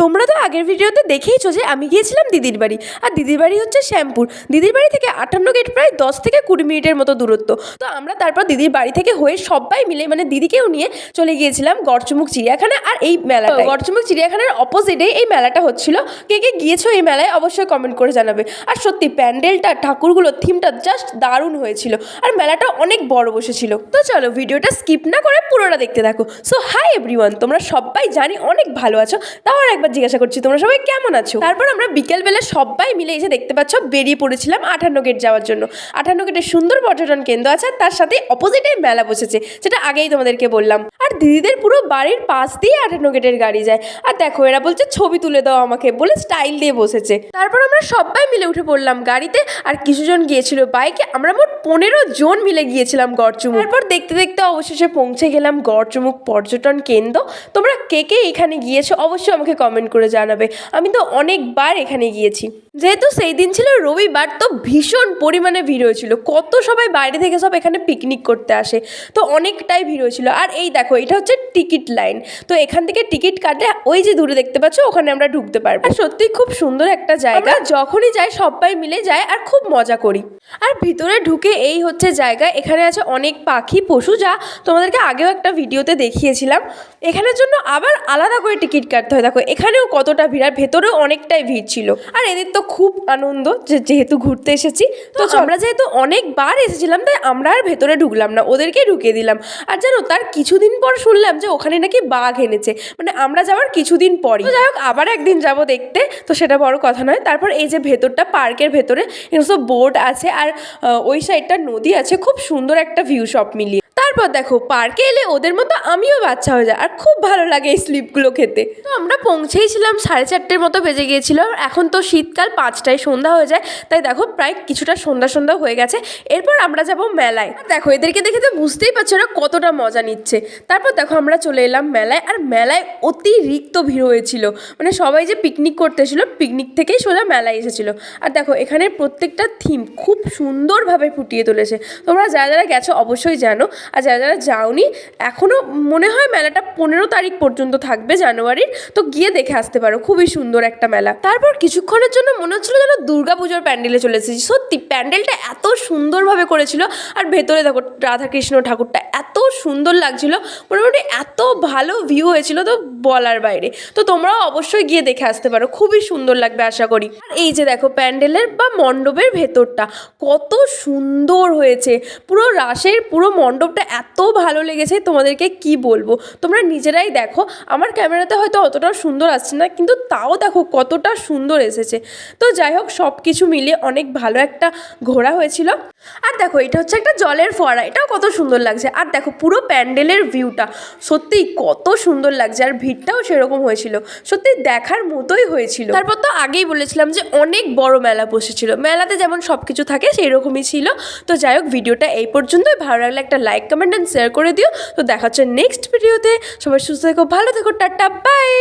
তোমরা তো আগের ভিডিওতে দেখেইছো যে আমি গিয়েছিলাম দিদির বাড়ি, আর দিদির বাড়ি হচ্ছে শ্যামপুর। দিদির বাড়ি থেকে 58 গেট প্রায় 10 থেকে 20 মিনিটের মতো দূরত্ব। তো আমরা তারপর দিদির বাড়ি থেকে হয়ে সবাই মিলে মানে দিদিকেও নিয়ে চলে গিয়েছিলাম গড়চুমুক চিড়িয়াখানা। আর এই মেলাটা গড়চুমুক চিড়িয়াখানার অপোজিটে এই মেলাটা হচ্ছিল। কে কে গিয়েছো এই মেলায় অবশ্যই কমেন্ট করে জানাবে। আর সত্যি প্যান্ডেলটা, ঠাকুরগুলো, থিমটা জাস্ট দারুণ হয়েছিল, আর মেলাটা অনেক বড় বসেছিল। তো চলো ভিডিওটা স্কিপ না করে পুরোটা দেখতে থাকো। সো হাই এভরিওয়ান, তোমরা সবাই জানি অনেক ভালো আছো, তাও আর একবার জিজ্ঞাসা করছি তোমরা সবাই কেমন আছো। তারপর আমরা বিকেলবেলা সবাই মিলে এসে দেখতে পাচ্ছ বেরিয়ে পড়েছিলাম 58 গেট যাওয়ার জন্য। 58 গেটের সুন্দর পর্যটন কেন্দ্র আছে, তার সাথে অপোজিটে মেলা বসেছে, যেটা আগেই তোমাদেরকে বললাম। আর দিদিদের পুরো বাড়ির পাশ দিয়ে 58 গেটের গাড়ি যায়। আর দেখো এরা বলছে ছবি তুলে দাও আমাকে বলে স্টাইল দিয়ে বসেছে। তারপর আমরা সবাই মিলে উঠে পড়লাম গাড়িতে, আর কিছুজন গিয়েছিল বাইকে। আমরা মোট 15 জন মিলে গিয়েছিলাম গড়চুমুক। তারপর দেখতে দেখতে অবশেষে পৌঁছে গেলাম গড়চুমুক পর্যটন কেন্দ্র। তোমরা কে কে এখানে গিয়েছো অবশ্যই আমাকে কমেন্ট করে জানাবে। আমি তো অনেকবার এখানে গিয়েছি। যেহেতু সেই দিন ছিল রবিবার, তো ভীষণ পরিমাণে ভিড় হয়েছিল। কত সবাই বাইরে থেকে সব এখানে পিকনিক করতে আসে, তো অনেকটাই ভিড় হয়েছিল। আর এই দেখো এটা হচ্ছে টিকিট লাইন। তো এখান থেকে টিকিট কাটলে ওই যে দূরে দেখতে পাচ্ছ ওখানে আমরা ঢুকতে পারবো। আর সত্যি খুব সুন্দর একটা জায়গা, যখনই যাই সবাই মিলে যায় আর খুব মজা করি। আর ভিতরে ঢুকে এই হচ্ছে জায়গা। এখানে আছে অনেক পাখি, পশু, যা তোমাদেরকে আগেও একটা ভিডিওতে দেখিয়েছিলাম। এখানের জন্য আবার আলাদা করে টিকিট কাটতে হয়। দেখো এখানেও কতটা ভিড়, আর ভেতরেও অনেকটাই ভিড় ছিল। আর এদের তো খুব আনন্দ যেহেতু ঘুরতে এসেছি। তো আমরা যেহেতু অনেকবার এসেছিলাম, তাই আমরা আর ভেতরে ঢুকলাম না, ওদেরকেই ঢুকিয়ে দিলাম। আর জানো তার কিছুদিন পর শুনলাম যে ওখানে নাকি বাঘ এনেছে, মানে আমরা যাওয়ার কিছুদিন পরই। তো যাই হোক আবার একদিন যাব দেখতে, তো সেটা বড় কথা নয়। তারপর এই যে ভেতরটা, পার্কের ভেতরে এখানে সব বোট আছে, আর ওই সাইডটা নদী আছে, খুব সুন্দর একটা ভিউ সব মিলিয়ে। তারপর দেখো পার্কে এলে ওদের মতো আমিও বাচ্চা হয়ে যায়, আর খুব ভালো লাগে এই স্লিপগুলো খেতে। তো আমরা পৌঁছেইছিলাম 4:30 মতো বেজে গিয়েছিল। এখন তো শীতকাল, 5টায় সন্ধ্যা হয়ে যায়, তাই দেখো প্রায় কিছুটা সন্ধ্যা সন্ধ্যা হয়ে গেছে। এরপর আমরা যাব মেলায়। দেখো এদেরকে দেখে তো বুঝতেই পারছো না কতটা মজা নিচ্ছে। তারপর দেখো আমরা চলে এলাম মেলায়, আর মেলায় অতিরিক্ত ভিড় হয়েছিল। মানে সবাই যে পিকনিক করতে এসেছিলো, পিকনিক থেকেই সোজা মেলায় এসেছিলো। আর দেখো এখানে প্রত্যেকটা থিম খুব সুন্দরভাবে ফুটিয়ে তুলেছে। তোমরা যারা যারা গেছো অবশ্যই জানো, আর যারা যারা যাওনি এখনও মনে হয় মেলাটা 15 তারিখ পর্যন্ত থাকবে জানুয়ারির, তো গিয়ে দেখে আসতে পারো। খুবই সুন্দর একটা মেলা। তারপর কিছুক্ষণের জন্য মনে হচ্ছিল যেন দুর্গাপুজোর প্যান্ডেলে চলে এসেছি। সত্যি প্যান্ডেলটা এত সুন্দরভাবে করেছিল, আর ভেতরে দেখো রাধাকৃষ্ণ ঠাকুরটা এত সুন্দর লাগছিল। মোটামুটি এত ভালো ভিউ হয়েছিল তো বলার বাইরে। তো তোমরাও অবশ্যই গিয়ে দেখে আসতে পারো, খুবই সুন্দর লাগবে আশা করি। আর এই যে দেখো প্যান্ডেলের বা মণ্ডপের ভেতরটা কত সুন্দর হয়েছে। পুরো রাসের পুরো মণ্ডপটা এত ভালো লেগেছে, তোমাদেরকে কি বলবো, তোমরা নিজেরাই দেখো। আমার ক্যামেরাতে হয়তো অতটাও সুন্দর আসছে না, কিন্তু তাও দেখো কতটা সুন্দর এসেছে। তো যাই হোক সব কিছু মিলিয়ে অনেক ভালো একটা ঘোরা হয়েছিল। আর দেখো এটা হচ্ছে একটা জলের ফোয়ারা, এটাও কত সুন্দর লাগছে। আর দেখো পুরো প্যান্ডেলের ভিউটা সত্যিই কত সুন্দর লাগছে, আর ভিড়টাও সেরকম হয়েছিল, সত্যি দেখার মতোই হয়েছিল। তারপর তো আগেই বলেছিলাম যে অনেক বড় মেলা বসেছিল, মেলাতে যেমন সব কিছু থাকে সেই রকমই ছিল। তো যাই হোক ভিডিওটা এই পর্যন্তই। ভালো লাগলে একটা লাইক, কমেন্ট অ্যান্ড শেয়ার করে দিও। তো দেখা হচ্ছে নেক্সট ভিডিওতে। সবাই সুস্থ থেকো, ভালো থেকো, টাটা, বাই।